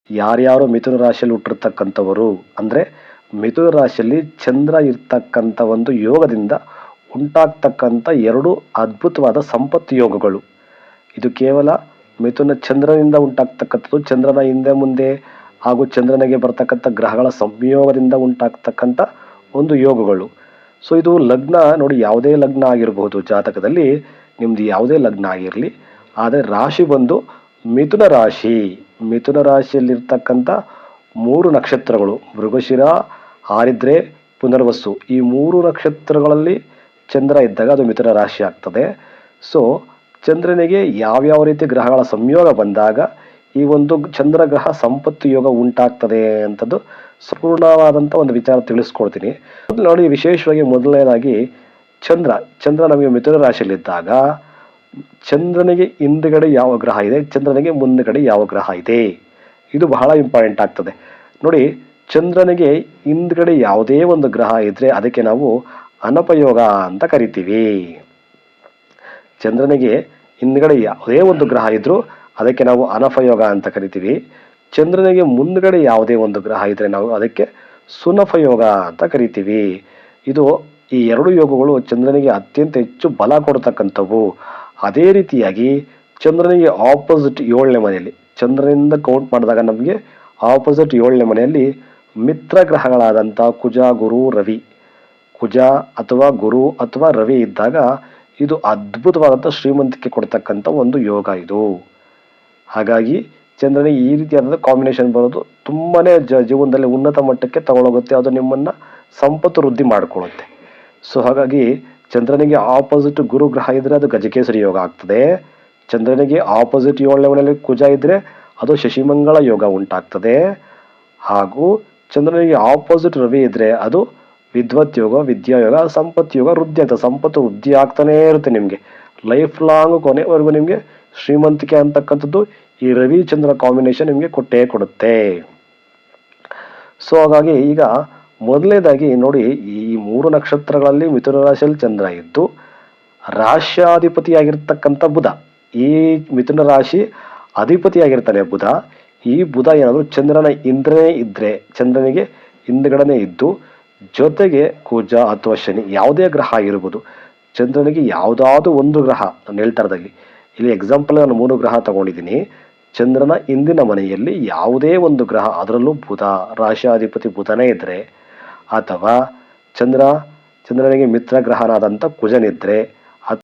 ಯಾರ್ಯಾರು ಮಿಥುನ ರಾಶಿಯಲ್ಲಿ ಹುಟ್ಟಿರ್ತಕ್ಕಂಥವರು ಅಂದರೆ ಮಿಥುನ ರಾಶಿಯಲ್ಲಿ ಚಂದ್ರ ಇರ್ತಕ್ಕಂಥ ಒಂದು ಯೋಗದಿಂದ ಉಂಟಾಗ್ತಕ್ಕಂಥ ಎರಡು ಅದ್ಭುತವಾದ ಸಂಪತ್ತು ಯೋಗಗಳು. ಇದು ಕೇವಲ ಮಿಥುನ ಚಂದ್ರನಿಂದ ಉಂಟಾಗ್ತಕ್ಕಂಥದ್ದು, ಚಂದ್ರನ ಹಿಂದೆ ಮುಂದೆ ಹಾಗೂ ಚಂದ್ರನಿಗೆ ಬರ್ತಕ್ಕಂಥ ಗ್ರಹಗಳ ಸಂಯೋಗದಿಂದ ಉಂಟಾಗ್ತಕ್ಕಂಥ ಒಂದು ಯೋಗಗಳು. ಸೊ ಇದು ಲಗ್ನ ನೋಡಿ, ಯಾವುದೇ ಲಗ್ನ ಆಗಿರಬಹುದು ಜಾತಕದಲ್ಲಿ, ನಿಮ್ದು ಯಾವುದೇ ಲಗ್ನ ಆಗಿರಲಿ, ಆದರೆ ರಾಶಿ ಬಂದು ಮಿಥುನ ರಾಶಿ. ಮಿಥುನ ರಾಶಿಯಲ್ಲಿರ್ತಕ್ಕಂಥ 3 ನಕ್ಷತ್ರಗಳು ಮೃಗಶಿರ, ಆರಿದ್ರೆ, ಪುನರ್ವಸು, ಈ 3 ನಕ್ಷತ್ರಗಳಲ್ಲಿ ಚಂದ್ರ ಇದ್ದಾಗ ಅದು ಮಿಥುನ ರಾಶಿ ಆಗ್ತದೆ. ಸೊ ಚಂದ್ರನಿಗೆ ಯಾವ್ಯಾವ ರೀತಿ ಗ್ರಹಗಳ ಸಂಯೋಗ ಬಂದಾಗ ಈ ಒಂದು ಚಂದ್ರಗ್ರಹ ಸಂಪತ್ತು ಯೋಗ ಉಂಟಾಗ್ತದೆ ಅಂತದ್ದು ಸಂಪೂರ್ಣವಾದಂಥ ಒಂದು ವಿಚಾರ ತಿಳಿಸ್ಕೊಡ್ತೀನಿ ನೋಡಿ. ವಿಶೇಷವಾಗಿ ಮೊದಲನೇದಾಗಿ ಚಂದ್ರ ನಮಗೆ ಮಿಥುನ ರಾಶಿಯಲ್ಲಿದ್ದಾಗ ಚಂದ್ರನಿಗೆ ಹಿಂದ್ಗಡೆ ಯಾವ ಗ್ರಹ ಇದೆ, ಚಂದ್ರನಿಗೆ ಮುಂದ್ಗಡೆ ಯಾವ ಗ್ರಹ ಇದೆ, ಇದು ಬಹಳ ಇಂಪಾರ್ಟೆಂಟ್ ಆಗ್ತದೆ ನೋಡಿ. ಚಂದ್ರನಿಗೆ ಹಿಂದ್ಗಡೆ ಯಾವುದೇ ಒಂದು ಗ್ರಹ ಇದ್ರೆ ಅದಕ್ಕೆ ನಾವು ಅನಪಯೋಗ ಅಂತ ಕರಿತೀವಿ. ಚಂದ್ರನಿಗೆ ಹಿಂದ್ಗಡೆ ಯಾವುದೇ ಒಂದು ಗ್ರಹ ಇದ್ರೂ ಅದಕ್ಕೆ ನಾವು ಅನಪಯೋಗ ಅಂತ ಕರಿತೀವಿ. ಚಂದ್ರನಿಗೆ ಮುಂದ್ಗಡೆ ಯಾವುದೇ ಒಂದು ಗ್ರಹ ಇದ್ರೆ ನಾವು ಅದಕ್ಕೆ ಸುನಪಯೋಗ ಅಂತ ಕರಿತೀವಿ. ಇದು ಈ 2 ಯೋಗಗಳು ಚಂದ್ರನಿಗೆ ಅತ್ಯಂತ ಹೆಚ್ಚು ಬಲ ಕೊಡ್ತಕ್ಕಂಥವು. ಅದೇ ರೀತಿಯಾಗಿ ಚಂದ್ರನಿಗೆ ಆಪೋಸಿಟ್ 7ನೇ ಮನೆಯಲ್ಲಿ, ಚಂದ್ರನಿಂದ ಕೌಂಟ್ ಮಾಡಿದಾಗ ನಮಗೆ ಆಪೋಸಿಟ್ 7ನೇ ಮನೆಯಲ್ಲಿ ಮಿತ್ರ ಗ್ರಹಗಳಾದಂಥ ಕುಜ, ಗುರು, ರವಿ, ಕುಜ ಅಥವಾ ಗುರು ಅಥವಾ ರವಿ ಇದ್ದಾಗ ಇದು ಅದ್ಭುತವಾದಂಥ ಶ್ರೀಮಂತಿಕೆ ಕೊಡ್ತಕ್ಕಂಥ ಒಂದು ಯೋಗ ಇದು. ಹಾಗಾಗಿ ಚಂದ್ರನಿಗೆ ಈ ರೀತಿಯಾದ ಕಾಂಬಿನೇಷನ್ ಬರೋದು ತುಂಬಾನೇ ಜೀವನದಲ್ಲಿ ಉನ್ನತ ಮಟ್ಟಕ್ಕೆ ತಗೊಳ್ಳೋಗುತ್ತೆ. ಅದು ನಿಮ್ಮನ್ನ ಸಂಪತ್ತು ವೃದ್ಧಿ ಮಾಡಿಕೊಳ್ಳುತ್ತೆ. ಸೊ ಹಾಗಾಗಿ ಚಂದ್ರನಿಗೆ ಆಪೋಸಿಟ್ ಗುರು ಗ್ರಹ ಇದ್ರೆ ಅದು ಗಜಕೇಸರಿ ಯೋಗ ಆಗ್ತದೆ. ಚಂದ್ರನಿಗೆ ಆಪೋಸಿಟ್ 7ನೇ ಮನೆಯಲ್ಲಿ ಕುಜ ಇದ್ರೆ ಅದು ಶಶಿಮಂಗಳ ಯೋಗ ಉಂಟಾಗ್ತದೆ. ಹಾಗೂ ಚಂದ್ರನಿಗೆ ಆಪೋಸಿಟ್ ರವಿ ಇದ್ರೆ ಅದು ವಿದ್ವತ್ ಯೋಗ, ವಿದ್ಯಾಯೋಗ, ಸಂಪತ್ತು ಯೋಗ ವೃದ್ಧಿ ಆಗ್ತದೆ. ಸಂಪತ್ತು ವೃದ್ಧಿ ಆಗ್ತಾನೇ ಇರುತ್ತೆ ನಿಮಗೆ ಲೈಫ್ ಲಾಂಗ್, ಕೊನೆವರೆಗೂ ನಿಮಗೆ ಶ್ರೀಮಂತಿಕೆ ಅಂತಕ್ಕಂಥದ್ದು ಈ ರವಿ ಚಂದ್ರ ಕಾಂಬಿನೇಷನ್ ನಿಮಗೆ ಕೊಟ್ಟೇ ಕೊಡುತ್ತೆ. ಸೊ ಹಾಗಾಗಿ ಈಗ ಮೊದಲನೇದಾಗಿ ನೋಡಿ, ಈ 3 ನಕ್ಷತ್ರಗಳಲ್ಲಿ ಮಿಥುನ ರಾಶಿಯಲ್ಲಿ ಚಂದ್ರ ಇದ್ದು ರಾಶ್ಯಾಧಿಪತಿಯಾಗಿರ್ತಕ್ಕಂಥ ಬುಧ, ಈ ಮಿಥುನ ರಾಶಿ ಅಧಿಪತಿಯಾಗಿರ್ತಾನೆ ಬುಧ. ಈ ಬುಧ ಏನಾದರೂ ಚಂದ್ರನ ಹಿಂದೆ ಇದ್ರೆ, ಚಂದ್ರನಿಗೆ ಹಿಂದ್ಗಡೆನೆ ಇದ್ದು ಜೊತೆಗೆ ಕುಜ ಅಥವಾ ಶನಿ ಯಾವುದೇ ಗ್ರಹ ಆಗಿರ್ಬೋದು, ಚಂದ್ರನಿಗೆ ಯಾವುದಾದ್ರೂ ಒಂದು ಗ್ರಹ, ನಾನು ಹೇಳ್ತಾ ಇರೋದಲ್ಲಿ ಇಲ್ಲಿ ಎಕ್ಸಾಂಪಲ್ ನಾನು 3 ಗ್ರಹ ತಗೊಂಡಿದ್ದೀನಿ. ಚಂದ್ರನ ಹಿಂದಿನ ಮನೆಯಲ್ಲಿ ಯಾವುದೇ ಒಂದು ಗ್ರಹ, ಅದರಲ್ಲೂ ಬುಧ, ರಾಶಿಯಾಧಿಪತಿ ಬುಧನೇ ಇದ್ರೆ, ಅಥವಾ ಚಂದ್ರನಿಗೆ ಮಿತ್ರ ಗ್ರಹನಾದಂಥ ಕುಜನಿದ್ರೆ,